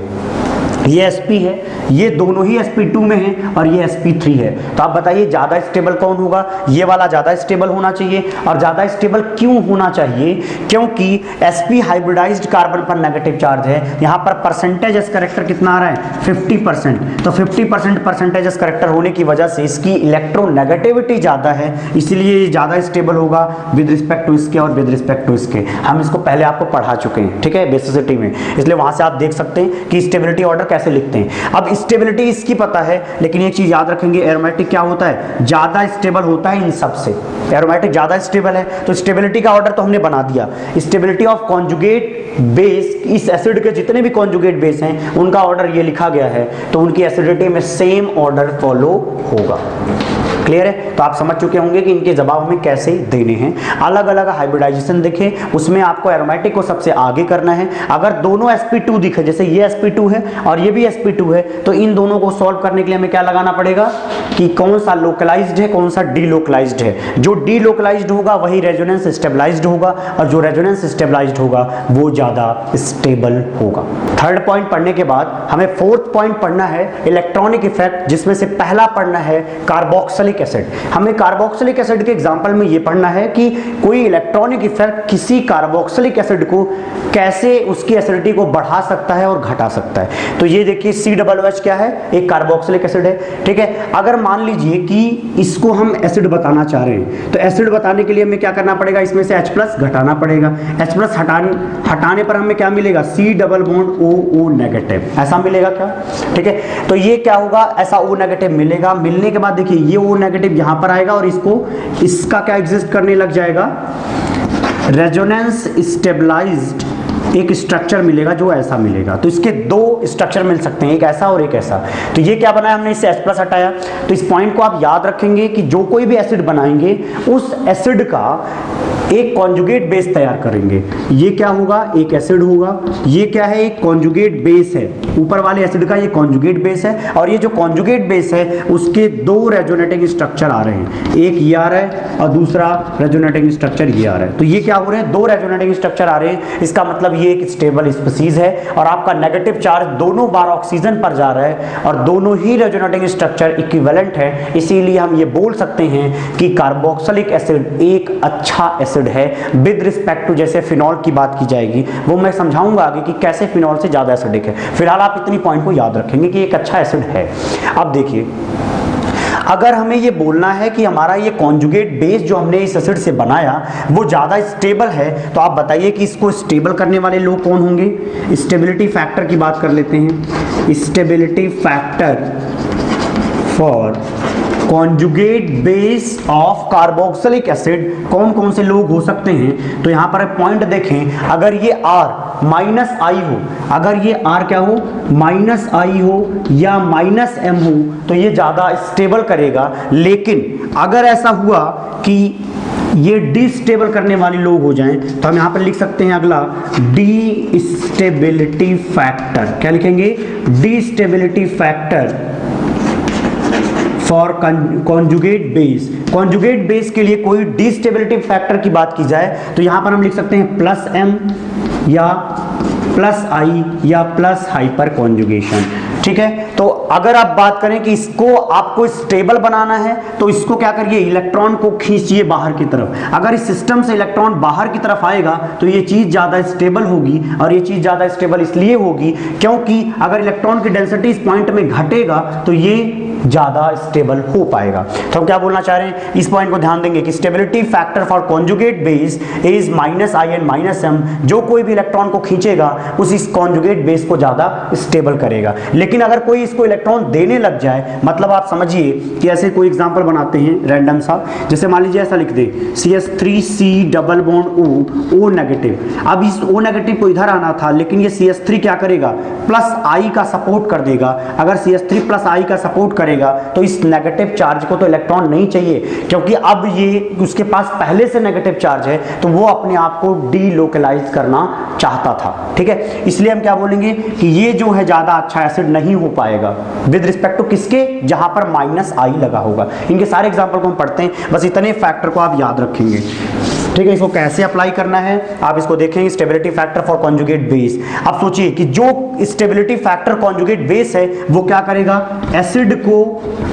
ये sp है, ये दोनों ही sp2 में है और ये sp3 है। तो आप बताइए ज़्यादा स्टेबल कौन होगा, ये वाला ज़्यादा स्टेबल होना चाहिए। और ज़्यादा स्टेबल क्यों होना चाहिए, क्योंकि sp हाइब्रिडाइज्ड कार्बन पर नेगेटिव चार्ज है। यहाँ पर परसेंटेज करेक्टर कितना आ रहा है, 50%। तो 50% परसेंटेज करेक्टर होने की वजह से इसकी इलेक्ट्रोनेगेटिविटी ज़्यादा है, इसलिए ये ज़्यादा स्टेबल होगा विद रिस्पेक्ट टू इसके और विद रिस्पेक्ट टू इसके। हम इसको पहले आपको पढ़ा चुके हैं, ठीक है, बेसिसिटी में, इसलिए वहाँ से आप देख सकते हैं कि स्टेबिलिटी ऑर्डर कैसे लिखते हैं। अब स्टेबिलिटी इसकी पता है, लेकिन एक चीज याद रखेंगे, एरोमेटिक क्या होता है, ज्यादा स्टेबल होता है इन सब से। एरोमेटिक ज्यादा स्टेबल है, तो स्टेबिलिटी का ऑर्डर तो हमने बना दिया। स्टेबिलिटी ऑफ कॉन्जुगेट बेस, इस एसिड के जितने भी कॉन्जुगेट बेस हैं उनका ऑर्डर ये लिखा गया है, तो उनकी एसिडिटी में सेम ऑर्डर फॉलो होगा। क्लियर है, तो आप समझ चुके होंगे कि इनके जवाब हमें कैसे देने हैं। अलग अलग हाइब्रिडाइजेशन देखें, उसमें आपको एरोमेटिक को सबसे आगे करना है। अगर दोनों sp2 दिखे, जैसे ये sp2 है और ये भी sp2 है, तो इन दोनों को सॉल्व करने के लिए हमें क्या लगाना पड़ेगा कि कौन सा लोकलाइज्ड है कौन सा डीलोकलाइज्ड है। जो डीलोकलाइज्ड होगा वही रेजोनेंस स्टेबलाइज्ड होगा और जो रेजोनेंस स्टेबलाइज्ड होगा वो ज्यादा स्टेबल होगा। थर्ड पॉइंट पढ़ने के बाद हमें फोर्थ पॉइंट पढ़ना है इलेक्ट्रॉनिक इफेक्ट, जिसमें से पहला पढ़ना है कार्बोक्सिलिक एसिड। हमें कार्बोक्सिलिक एसिड के एग्जांपल में ये पढ़ना है कि कोई इलेक्ट्रॉनिक इफेक्ट किसी कार्बोक्सिलिक एसिड को कैसे उसकी एसिडिटी को बढ़ा सकता है और घटा सकता है। तो ये देखिए COOH क्या है, एक कार्बोक्सिलिक एसिड है। ठीक है, अगर मान लीजिए कि इसको हम एसिड बताना चाह रहे हैं, तो एसिड बताने के लिए हमें क्या करना पड़ेगा, इसमें से H+ घटाना पड़ेगा। H+ हटाने पर हमें क्या मिलेगा, C double bond OO negative, ऐसा मिलेगा क्या। ठीक है, तो ये क्या होगा, ऐसा O नेगेटिव मिलेगा। मिलने के बाद देखिए ये O नेगेटिव यहां पर आएगा और इसका क्या एग्जिस्ट करने लग जाएगा, रेजोनेंस स्टेबलाइज्ड एक स्ट्रक्चर मिलेगा जो ऐसा मिलेगा। तो इसके दो स्ट्रक्चर मिल सकते हैं, एक ऐसा और एक ऐसा। तो ये क्या बनाया हमने, इससे H+ हटाया। तो इस पॉइंट को आप याद रखेंगे कि जो कोई भी एसिड बनाएंगे उस एसिड का एक कॉन्जुगेट बेस तैयार करेंगे। ये क्या होगा, एक एसिड होगा, ये क्या है, एक कॉन्जुगेट बेस है। ऊपर वाले एसिड का ये कॉन्जुगेट बेस है और ये जो कॉन्जुगेट बेस है उसके दो रेजोनेटिंग स्ट्रक्चर आ रहे हैं, एक ये आ रहा है और दूसरा रेजोनेटिंग स्ट्रक्चर ये आ रहा है। तो ये क्या हो रहे हैं, दो रेजोनेटिंग स्ट्रक्चर आ रहे हैं। इसका मतलब ये एक स्टेबल स्पीसीज है और आपका नेगेटिव चार्ज दोनों बार ऑक्सीजन पर जा रहा है और दोनों ही रेजोनेटिंग स्ट्रक्चर इक्विवेलेंट है। इसीलिए हम ये बोल सकते हैं कि कार्बोक्सिलिक एसिड एक अच्छा एसिड एसिड है विद रिस्पेक्ट टू, जैसे फिनॉल की बात की जाएगी वो मैं समझाऊंगा आगे कि कैसे फिनॉल से ज़्यादा एसिडिक है। फिलहाल आप इतनी पॉइंट को याद रखेंगे कि एक अच्छा एसिड है। अब देखिए, अगर हमें ये बोलना है कि हमारा ये कॉन्जुगेट बेस जो हमने इस एसिड से बनाया वो ज़्यादा स्टेबल है, तो आप बताइए कि इसको स्टेबल करने वाले लोग कौन होंगे। स्टेबिलिटी फैक्टर की बात कर लेते हैं। Stability factor for conjugate base of carboxylic acid कौन कौन से लोग हो सकते हैं। तो यहाँ पर पॉइंट देखें, अगर ये R माइनस आई हो, अगर ये R क्या हो, माइनस आई हो या माइनस M हो, तो ये ज़्यादा स्टेबल करेगा। लेकिन अगर ऐसा हुआ कि ये डिस्टेबल करने वाले लोग हो जाएं, तो हम यहाँ पर लिख सकते हैं अगला डिस्टेबिलिटी फैक्टर। क्या लिखेंगे, destability factor for conjugate base. Conjugate base के लिए कोई डिस्टेबिलिटी फैक्टर की बात की जाए तो यहां पर हम लिख सकते हैं प्लस M या प्लस I या प्लस हाइपर कॉन्जुगेशन। ठीक है, तो अगर आप बात करें कि इसको आपको स्टेबल बनाना है तो इसको क्या करिए, इलेक्ट्रॉन को खींचिए बाहर की तरफ। अगर इस सिस्टम से इलेक्ट्रॉन बाहर की तरफ आएगा तो ये चीज़ ज़्यादा स्टेबल होगी, और ये चीज़ ज़्यादा स्टेबल इसलिए होगी क्योंकि अगर इलेक्ट्रॉन की डेंसिटी इस पॉइंट में घटेगा तो ये ज़्यादा स्टेबल हो पाएगा। तो हम क्या बोलना चाह रहे हैं, इस पॉइंट को ध्यान देंगे कि stability factor for conjugate base is minus I and minus M. जो कोई भी इलेक्ट्रॉन को खींचेगा उस इस कॉन्जुगेट बेस को ज़्यादा स्टेबल करेगा। लेकिन अगर कोई इसको इलेक्ट्रॉन देने लग जाए, मतलब आप समझिए कि ऐसे कोई एग्जाम्पल बनाते हैं रैंडम सा, जैसे मान लीजिए ऐसा लिख दे CH3C double bond O negative. अब इस O नेगेटिव को इधर आना था, लेकिन ये CH3 क्या करेगा, प्लस I का सपोर्ट कर देगा। अगर CH3 प्लस I का सपोर्ट करेगा तो इस नेगेटिव चार्ज को तो इलेक्ट्रॉन नहीं चाहिए, क्योंकि अब ये उसके पास पहले से नेगेटिव चार्ज है, तो वो अपने आप को डीलोकलाइज करना चाहता था। ठीक है, इसलिए हम क्या बोलेंगे कि ये जो है ज्यादा अच्छा एसिड नहीं हो पाएगा विद रिस्पेक्ट टू किसके, जहां पर माइनस आई लगा होगा। इनके सारे एग्जांपल को हम पढ़ते हैं, बस इतने फैक्टर को आप याद रखेंगे। ठीक है, इसको कैसे अप्लाई करना है आप इसको देखेंगे, stability factor for conjugate base. अब सोचिए कि जो स्टेबिलिटी फैक्टर कॉन्जुगेट बेस है वो क्या करेगा, एसिड को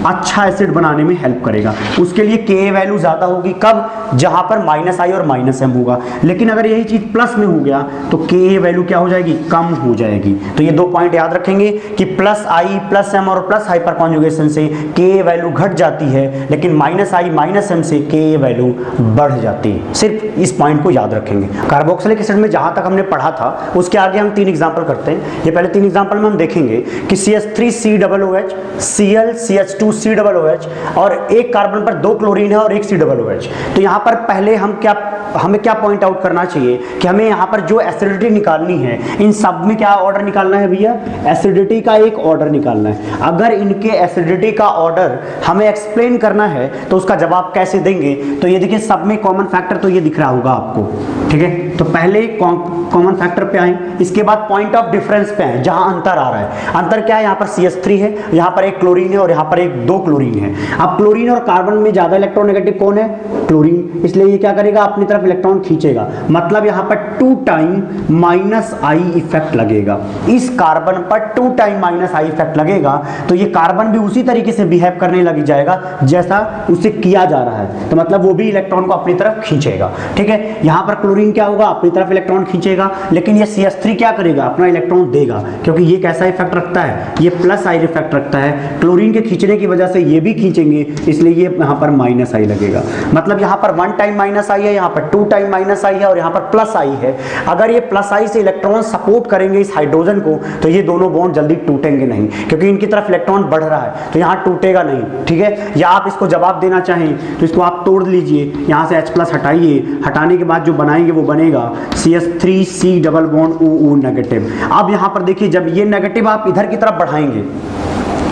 अच्छा एसिड बनाने में हेल्प करेगा। उसके लिए Ka वैल्यू ज्यादा होगी, कब, जहां पर माइनस आई और माइनस एम होगा। लेकिन अगर यही चीज प्लस में हो गया तो Ka वैल्यू क्या हो जाएगी, कम हो जाएगी। तो ये दो पॉइंट याद रखेंगे कि प्लस आई प्लस एम और प्लस हाइपर कॉन्जुगेशन से Ka वैल्यू घट जाती है, लेकिन माइनस आई माइनस एम से Ka वैल्यू बढ़ जाती है। सिर्फ इस पॉइंट को याद रखेंगे। कार्बोक्सिलिक एसिड में जहां तक हमने पढ़ा था उसके आगे हम 3 एग्जांपल करते हैं। ये पहले 3 एग्जांपल में हम देखेंगे कि CH3COOH, Cl CH2COOH और एक कार्बन पर 2 क्लोरीन है और 1 COOH। तो यहां पर पहले हमें क्या पॉइंट आउट करना चाहिए कि हमें यहां पर जो एसिडिटी निकालनी है, इन सब में क्या ऑर्डर निकालना है भैया, एसिडिटी का एक ऑर्डर निकालना है। अगर इनके एसिडिटी का ऑर्डर हमें एक्सप्लेन करना है तो उसका जवाब कैसे देंगे, तो ये देखिए सब में कॉमन फैक्टर तो ये दिख रहा होगा आपको। ठीक है, तो पहले कॉमन फैक्टर पे आए, इसके बाद पॉइंट ऑफ डिफरेंस पे आए जहां अंतर आ रहा है। अंतर क्या है, यहाँ पर CH3 है, यहाँ पर 1 क्लोरीन है और यहाँ पर 2 क्लोरीन है। अब क्लोरीन और कार्बन में ज्यादा इलेक्ट्रोनेगेटिव कौन है, क्लोरीन, इसलिए ये क्या करेगा, अपनी तरफ इलेक्ट्रॉन खींचेगा। मतलब यहाँ पर 2 टाइम माइनस आई इफेक्ट लगेगा। इस कार्बन पर 2 टाइम माइनस आई इफेक्ट लगेगा, तो ये कार्बन भी उसी तरीके से बिहेव करने लग जाएगा जैसा उसे किया जा रहा है। तो मतलब वो भी इलेक्ट्रॉन को अपनी तरफ खींचेगा। ठीक है, यहाँ पर क्लोरीन क्या होगा, अपनी तरफ इलेक्ट्रॉन खींचेगा, लेकिन ये CH3 क्या करेगा, अपना इलेक्ट्रॉन देगा, क्योंकि ये कैसा इफेक्ट रखता है, ये प्लस आई इफेक्ट रखता है। क्लोरीन के खींचने की वजह से ये भी खींचेंगे, इसलिए ये यहाँ पर माइनस आई लगेगा। मतलब यहाँ पर 1 टाइम माइनस आई है, यहाँ पर 2 टाइम माइनस आई है और यहाँ पर प्लस आई है। अगर ये प्लस आई से इलेक्ट्रॉन सपोर्ट करेंगे इस हाइड्रोजन को, तो ये दोनों बॉन्ड जल्दी टूटेंगे नहीं, क्योंकि इनकी तरफ इलेक्ट्रॉन बढ़ रहा है, तो यहाँ टूटेगा नहीं। ठीक है, या आप इसको जवाब देना चाहें तो इसको आप तोड़ लीजिए, यहाँ से H+ हटाइए, हटाने के बाद जो बनाएंगे वो बनेगा CH3C double bond OO negative. अब यहाँ पर देखिए, जब ये नेगेटिव आप इधर की तरफ बढ़ाएंगे,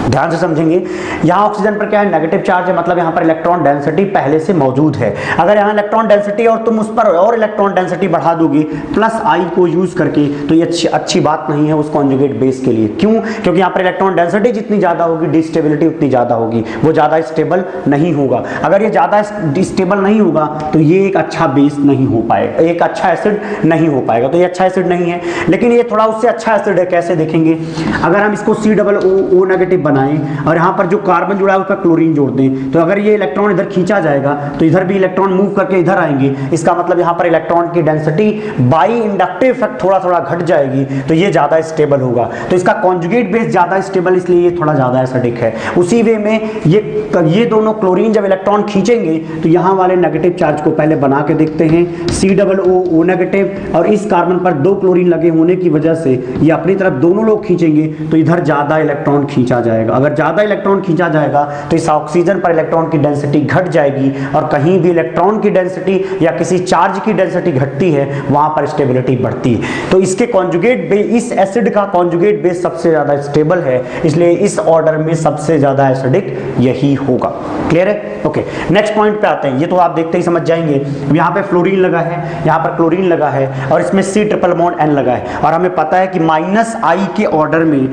ध्यान से समझेंगे, यहाँ ऑक्सीजन पर क्या है, नेगेटिव चार्ज है, मतलब यहाँ पर इलेक्ट्रॉन डेंसिटी पहले से मौजूद है। अगर यहाँ इलेक्ट्रॉन डेंसिटी और तुम उस पर और इलेक्ट्रॉन डेंसिटी बढ़ा दोगे प्लस आई को यूज करके, तो ये अच्छी बात नहीं है उस कॉन्जुगेट बेस के लिए। क्यों, क्योंकि यहाँ पर इलेक्ट्रॉन डेंसिटी जितनी ज्यादा होगी डिस्टेबिलिटी उतनी ज्यादा होगी, वो ज्यादा स्टेबल नहीं होगा। अगर ये ज्यादा स्टेबल नहीं होगा तो ये एक अच्छा बेस नहीं हो पाएगा, एक अच्छा एसिड नहीं हो पाएगा। तो ये अच्छा एसिड नहीं है, लेकिन ये थोड़ा उससे अच्छा एसिड है। कैसे देखेंगे, अगर हम इसको COO नेगेटिव बनाएं और यहाँ पर जो कार्बन जुड़ा है उस पर क्लोरीन जोड़ दें, तो अगर ये इलेक्ट्रॉन इधर खींचा जाएगा तो इधर भी इलेक्ट्रॉन मूव करके इधर आएंगे। इसका मतलब यहाँ पर इलेक्ट्रॉन की डेंसिटी बाई इंडक्टिव इफेक्ट थोड़ा थोड़ा घट जाएगी, तो ये ज़्यादा स्टेबल होगा। तो इसका कॉन्जुगेट बेस ज़्यादा स्टेबल, इसलिए ये थोड़ा ज़्यादा एसिडिक है। उसी वे में ये दोनों क्लोरीन जब इलेक्ट्रॉन खींचेंगे तो यहाँ वाले नेगेटिव चार्ज को पहले बना के देखते हैं, COO नेगेटिव, और इस कार्बन पर 2 क्लोरीन लगे होने की वजह से ये अपनी तरफ दोनों लोग खींचेंगे तो इधर ज़्यादा इलेक्ट्रॉन खींचा जाएगा। अगर ज़्यादा इलेक्ट्रॉन खींचा जाएगा तो इस ऑक्सीजन पर इलेक्ट्रॉन की डेंसिटी घट जाएगी, और कहीं भी इलेक्ट्रॉन की डेंसिटी या किसी चार्ज की डेंसिटी घटती है वहाँ पर स्टेबिलिटी बढ़ती है। तो इसके कॉन्जुगेट बेस, इस एसिड का कॉन्जुगेट बेस सबसे ज़्यादा स्टेबल है, इसलिए इस ऑर्डर में सबसे ज़्यादा एसिडिक यही होगा। क्लियर है? ओके, नेक्स्ट पॉइंट पे आते हैं। ये तो आप देखते ही समझ जाएंगे। यहाँ पे फ्लोरीन लगा है, यहाँ पर क्लोरीन लगा है, और इसमें C∧N लगा है, और हमें पता है कि -I के ऑर्डर में,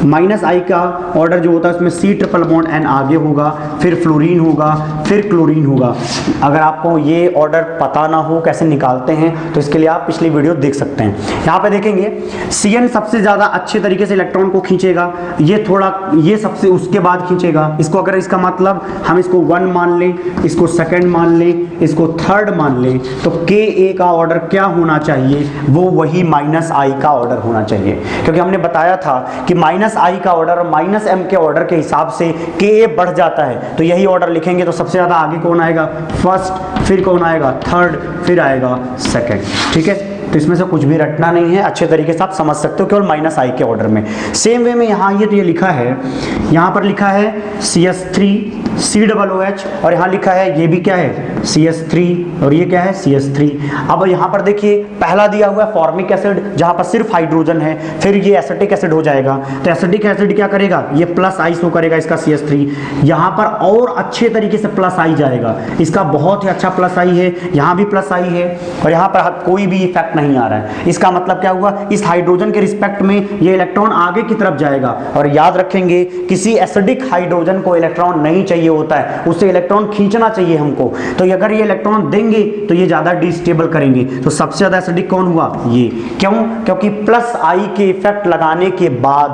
-I का ऑर्डर जो होता है उसमें C∧N आगे होगा, फिर फ्लोरीन होगा, फिर क्लोरीन होगा। अगर आपको ये ऑर्डर पता ना हो कैसे निकालते हैं तो इसके लिए आप पिछली वीडियो देख सकते हैं। यहाँ पे देखेंगे CN सबसे ज़्यादा अच्छे तरीके से इलेक्ट्रॉन को खींचेगा, ये सबसे उसके बाद खींचेगा। इसको अगर इसका मतलब हम इसको 1 मान लें, इसको सेकंड मान लें, इसको थर्ड मान लें, तो Ka का ऑर्डर क्या होना चाहिए? वो वही -I का ऑर्डर होना चाहिए, क्योंकि हमने बताया था कि -I का ऑर्डर और -M के ऑर्डर के हिसाब से Ka बढ़ जाता है। तो यही ऑर्डर लिखेंगे तो सबसे ज़्यादा आगे कौन आएगा? फर्स्ट, फिर कौन आएगा? थर्ड, फिर आएगा सेकंड। ठीक है, तो इसमें से कुछ भी रटना नहीं है, अच्छे तरीके से आप समझ सकते हो केवल -I के ऑर्डर में। सेम वे में यहाँ ये लिखा है, यहाँ पर लिखा है CS3 COOH, और यहाँ लिखा है ये भी क्या है? CS3, और ये क्या है? CS3। अब यहाँ पर देखिए पहला दिया हुआ है फॉर्मिक एसिड, जहाँ पर सिर्फ हाइड्रोजन है, फिर ये एसिटिक एसिड हो जाएगा। तो एसिटिक एसिड क्या करेगा? ये +I शो करेगा इसका CS3। यहाँ पर और अच्छे तरीके से +I जाएगा, इसका बहुत ही अच्छा +I है, यहाँ भी +I है, और यहाँ पर कोई भी इफेक्ट नहीं आ रहा है। इसका मतलब क्या हुआ? इस हाइड्रोजन के रिस्पेक्ट में ये इलेक्ट्रॉन आगे की तरफ जाएगा। और याद रखेंगे किसी एसिडिक हाइड्रोजन को इलेक्ट्रॉन नहीं चाहिए होता है, उससे इलेक्ट्रॉन खींचना चाहिए हमको। तो अगर ये इलेक्ट्रॉन देंगे तो ये ज्यादा डिस्टेबल करेंगे। तो सबसे ज्यादा एसिडिक कौन हुआ? ये। क्यों? क्योंकि +I के इफेक्ट लगाने के बाद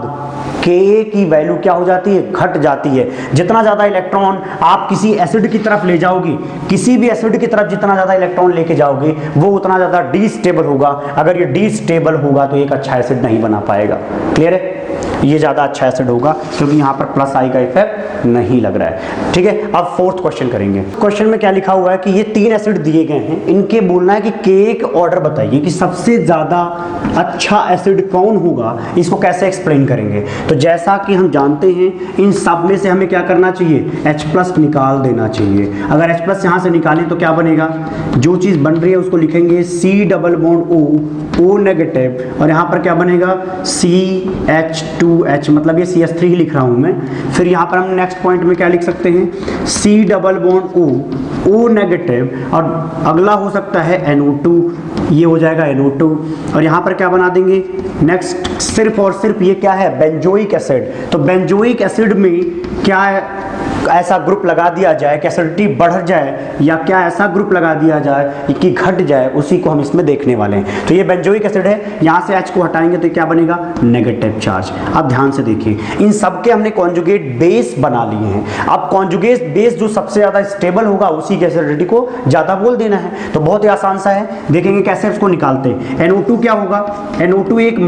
Ka की वैल्यू क्या हो जाती है? घट जाती है। जितना ज्यादा इलेक्ट्रॉन आप किसी एसिड की तरफ ले जाओगे, किसी भी एसिड की तरफ जितना ज्यादा इलेक्ट्रॉन लेके जाओगे वो उतना ज्यादा डिस्टेबल होगा। अगर ये डिस्टेबल होगा तो एक अच्छा एसिड नहीं बना पाएगा। क्लियर है? ये ज़्यादा अच्छा एसिड होगा क्योंकि यहाँ पर +I का इफेक्ट नहीं लग रहा है। ठीक है, अब फोर्थ क्वेश्चन करेंगे। क्वेश्चन में क्या लिखा हुआ है कि ये 3 एसिड दिए गए हैं, इनके बोलना है कि Ka के ऑर्डर बताइए कि सबसे ज़्यादा अच्छा एसिड कौन होगा, इसको कैसे एक्सप्लेन करेंगे। तो जैसा कि हम जानते हैं इन सब में से हमें क्या करना चाहिए? H+ निकाल देना चाहिए। अगर H+ यहाँ से निकालें तो क्या बनेगा? जो चीज़ बन रही है उसको लिखेंगे C∧O नेगेटिव, और यहाँ पर क्या बनेगा? CH2H, मतलब ये CS3 ही लिख रहा हूँ मैं। फिर यहाँ पर हम नेक्स्ट पॉइंट में क्या लिख सकते हैं? C∧O नेगेटिव, और अगला हो सकता है NO2, ये हो जाएगा NO2, और यहाँ पर क्या बना देंगे? नेक्स्ट सिर्फ और सिर्फ ये क्या है? Benzoic acid. तो बेंजोइक एसिड में क्या ऐसा ग्रुप लगा दिया जाए कि एसिडिटी बढ़ जाए, या क्या ऐसा ग्रुप लगा दिया जाए कि घट जाए, उसी को हम इसमें देखने वाले हैं। तो ये बेंजोइक एसिड है, यहाँ से H को हटाएंगे तो क्या बनेगा? Negative charge. अब ध्यान से देखिए, इन सबके हमने कॉन्जुगेट बेस बना लिए हैं। अब कॉन्जुगेट बेस जो सबसे ज्यादा स्टेबल होगा उसी की एसिडिटी को ज्यादा बोल देना है। तो बहुत ही आसान सा है, देखेंगे कैसे इसको निकालते हैं। NO2 क्या होगा? NO2 एक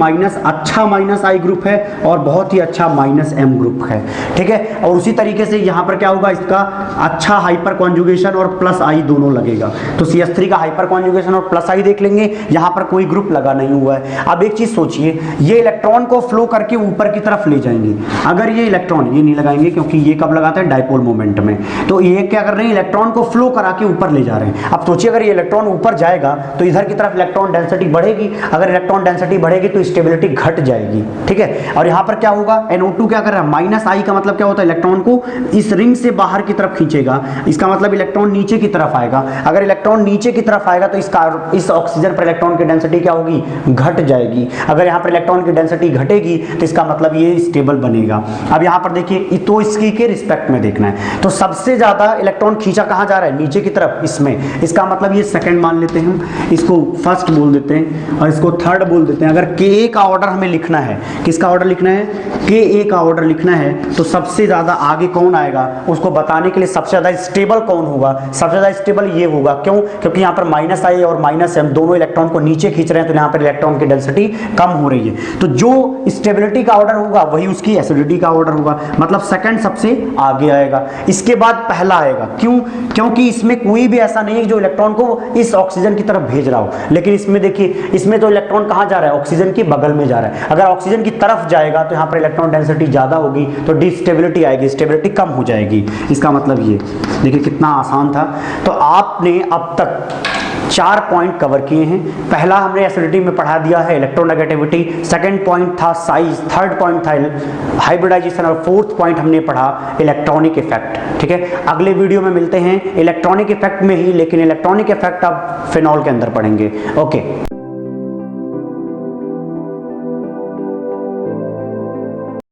अच्छा -I ग्रुप है और बहुत ही अच्छा -M ग्रुप है। ठीक है, और उसी तरीके से यहाँ पर क्या होगा? इसका अच्छा हाइपर कॉन्जुगेशन और +I दोनों लगेगा। तो CS3 का हाइपर कॉन्जुगेशन और +I देख लेंगे, यहाँ पर कोई ग्रुप लगा नहीं हुआ है। अब एक चीज सोचिए, ये इलेक्ट्रॉन को फ्लो करके ऊपर की तरफ ले जाएंगे। अगर ये इलेक्ट्रॉन, ये नहीं लगाएंगे क्योंकि ये कब लगाते हैं? डायपोल मोमेंट में। तो ये क्या कर रहे हैं? इलेक्ट्रॉन को फ्लो करा के ऊपर ले जा रहे हैं। अब सोचिए अगर ये इलेक्ट्रॉन ऊपर जाएगा तो इधर की तरफ इलेक्ट्रॉन डेंसिटी बढ़ेगी। अगर इलेक्ट्रॉन डेंसिटी बढ़ेगी तो स्टेबिलिटी घट जाएगी। ठीक है, और यहाँ पर क्या होगा? NO2 क्या कर रहा है? -I का मतलब क्या होता है? इलेक्ट्रॉन को इस रिंग से बाहर की तरफ खींचेगा, इसका मतलब इलेक्ट्रॉन नीचे की तरफ आएगा। अगर इलेक्ट्रॉन नीचे की तरफ आएगा तो इस ऑक्सीजन पर इलेक्ट्रॉन की डेंसिटी क्या होगी, घट जाएगी। अगर यहाँ पर इलेक्ट्रॉन की डेंसिटी घटेगी तो इसका मतलब ये स्टेबल बनेगा। अब यहाँ पर देखिए, तो इसकी के रिस्पेक्ट में देखना है, तो सबसे ज्यादा इलेक्ट्रॉन खींचा कहाँ जा रहा है, नीचे की तरफ, इसमें। इसका मतलब ये सेकंड मान लेते हैं, इसको फर्स्ट बोल देते हैं और इसको थर्ड बोल देते हैं। अगर के का ऑर्डर हमें लिखना है, किसका ऑर्डर लिखना है, के का ऑर्डर लिखना है, तो सबसे ज्यादा आगे कौन आएगा उसको बताने के लिए सबसे ज्यादा स्टेबल कौन होगा, सबसे ज्यादा स्टेबल ये होगा। क्यों? क्योंकि यहाँ पर माइनस आई और माइनस एम दोनों इलेक्ट्रॉन को नीचे खींच रहे हैं, तो यहाँ पर इलेक्ट्रॉन की डेंसिटी कम हो रही है। तो जो स्टेबिलिटी का ऑर्डर होगा वही उसकी एसिडिटी का ऑर्डर होगा, मतलब सेकंड सबसे आगे आएगा, इसके बाद पहला आएगा। क्यों? क्योंकि इसमें कोई भी ऐसा नहीं है जो इलेक्ट्रॉन को इस ऑक्सीजन की तरफ भेज रहा हो। लेकिन इसमें देखिए, इसमें तो इलेक्ट्रॉन कहाँ जा रहा है, ऑक्सीजन के बगल में जा रहा है। अगर ऑक्सीजन की तरफ जाएगा तो यहाँ पर इलेक्ट्रॉन डेंसिटी ज्यादा होगी, तो डिस्टेबिलिटी आएगी, स्टेबिलिटी कम हो जाएगी। इसका मतलब ये देखिए कितना आसान था। तो आपने अब तक 4 पॉइंट कवर किए हैं। पहला हमने एसिडिटी में पढ़ा दिया है इलेक्ट्रोनेगेटिविटी, सेकंड पॉइंट था साइज, थर्ड पॉइंट था हाइब्रिडाइजेशन और फोर्थ पॉइंट हमने पढ़ा इलेक्ट्रॉनिक इफेक्ट। ठीक है, अगले वीडियो में मिलते हैं इलेक्ट्रॉनिक इफेक्ट में ही, लेकिन इलेक्ट्रॉनिक इफेक्ट अब फिनॉल के अंदर पढ़ेंगे। ओके।